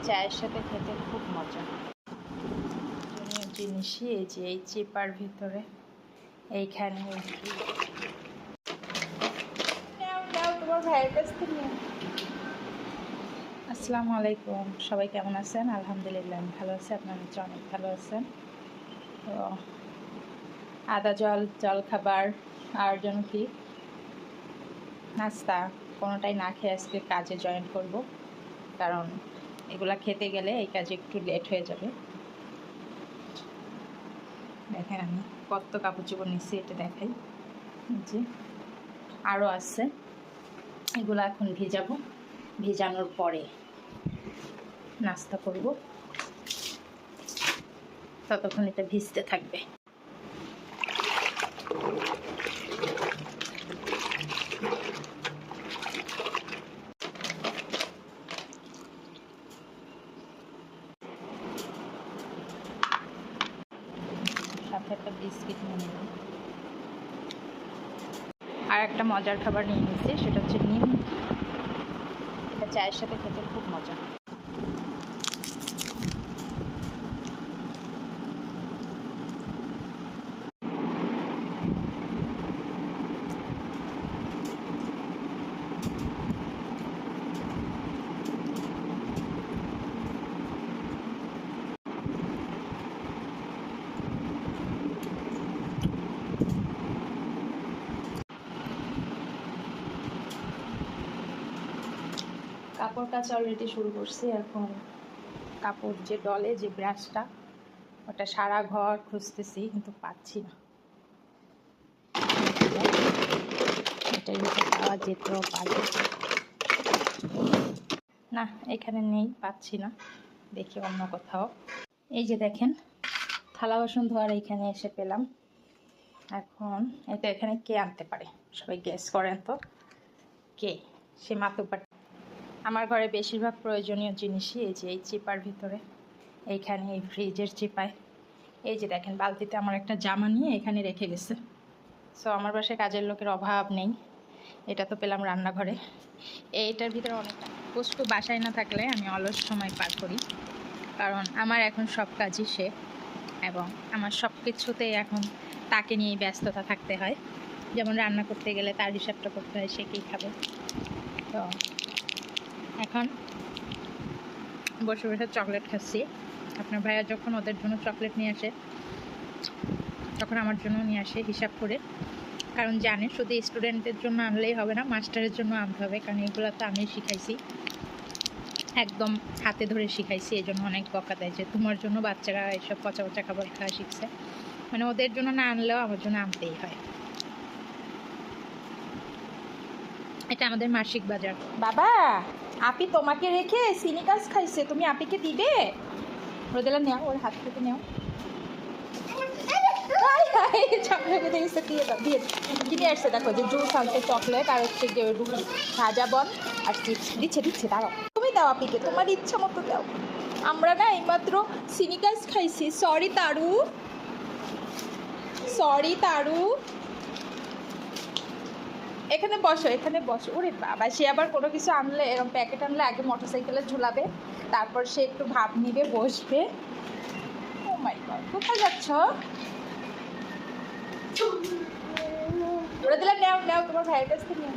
চায়ের সাথে খেতে খুব মজা। জিনিসই এই যে এই চিপার ভিতরে এইখানে তোমার ভাইয়ের কাছ থেকে। আসসালামু আলাইকুম, সবাই কেমন আছেন? আলহামদুলিল্লাহ আমি ভালো আছি, আপনারা নিশ্চয় অনেক ভালো আছেন। তো আদা জল খাবার আর যেন কি নাস্তা কোনোটাই না খেয়ে আজকে কাজে জয়েন করব, কারণ এগুলা খেতে গেলে এই কাজে একটু লেট হয়ে যাবে। দেখেন আমি কত কাপড় চোপড় নিচ্ছি, এটা দেখাই যে আরও আছে, এগুলো এখন ভেজাবো, ভেজানোর পরে নাস্তা করব, ততক্ষণ এটা ভিজতে থাকবে। সাথে একটা বিস্কিট নিয়ে নিলাম, আর একটা মজার খাবার নিয়ে নিচ্ছি, সেটা হচ্ছে নিম। এটা চায়ের সাথে খেতে খুব মজা। কাপড় কাচা অলরেডি শুরু করছি। এখন কাপড় যে ডলে যে ব্রাশটা, ওটা সারা ঘর খুঁজতেছি কিন্তু পাচ্ছি না। এটাই হচ্ছে পাওয়া যেত, না এখানে নেই, পাচ্ছি না, দেখি অন্য কোথাও। এই যে দেখেন থালা বাসন ধোয়ার এইখানে এসে পেলাম। এখন এটা এখানে কে আনতে পারে, সবাই গেস করেন তো কে? সে মাতুব্বার। আমার ঘরে বেশিরভাগ প্রয়োজনীয় জিনিসই এই যে এই চিপার ভিতরে, এইখানে এই ফ্রিজের চিপায়। এই যে দেখেন বালতিতে আমার একটা জামা নিয়ে এখানে রেখে গেছে। সো আমার বাসায় কাজের লোকের অভাব নেই। এটা তো পেলাম রান্নাঘরে। এইটার ভিতরে অনেকটা বস্তু বাসায় না থাকলে আমি অলস সময় পার করি, কারণ আমার এখন সব কাজই সে, এবং আমার সব কিছুতেই এখন তাকে নিয়েই ব্যস্ততা থাকতে হয়। যেমন রান্না করতে গেলে তার হিসাবটা করতে হয়, সে কী খাবে। তো এখন বসে বসে চকলেট খাচ্ছি। আপনার ভাইয়া যখন ওদের জন্য চকলেট নিয়ে আসে, তখন আমার জন্য নিয়ে আসে হিসাব করে, কারণ জানে শুধু স্টুডেন্টদের জন্য আনলেই হবে না, মাস্টারের জন্য আনতে হবে, কারণ এগুলো তো আমি শিখাইছি, একদম হাতে ধরে শিখাইছি। এই জন্য অনেক বকা দেয় যে তোমার জন্য বাচ্চারা এইসব পচা পচা খাবার খাওয়া শিখছে, মানে ওদের জন্য না আনলেও আমার জন্য আনতেই হয়। এটা আমাদের মাসিক বাজার। বাবা, আপি তোমাকে রেখে সিনিকাস খাইছে, তুমি আপিকে দিবে? রোদেলা নেও, ওর হাত থেকে নেও। চকলেট দিয়ে কিনে আসছে, দেখো যে জুস আনছে, চকলেট আর হচ্ছে যে ভাজা বন আর চিপস দিচ্ছে। দাঁড়াও, তুমি দাও আপিকে, তোমার ইচ্ছা মতো দাও। আমরা না এইমাত্র সিনিকাস খাইছি। সরি তারু, এখানে বসো। ওরে বাবা, সে আবার কোনো কিছু আনলে, এরকম প্যাকেট আনলে আগে মোটরসাইকেলে ঝুলাবে, তারপর সে একটু ভাব নিবে, বসবে। ও মাই গড, কোথায় যাচ্ছ? ওরা দিলে নেও, তোমার ভাইয়ের কাছ থেকে নেও।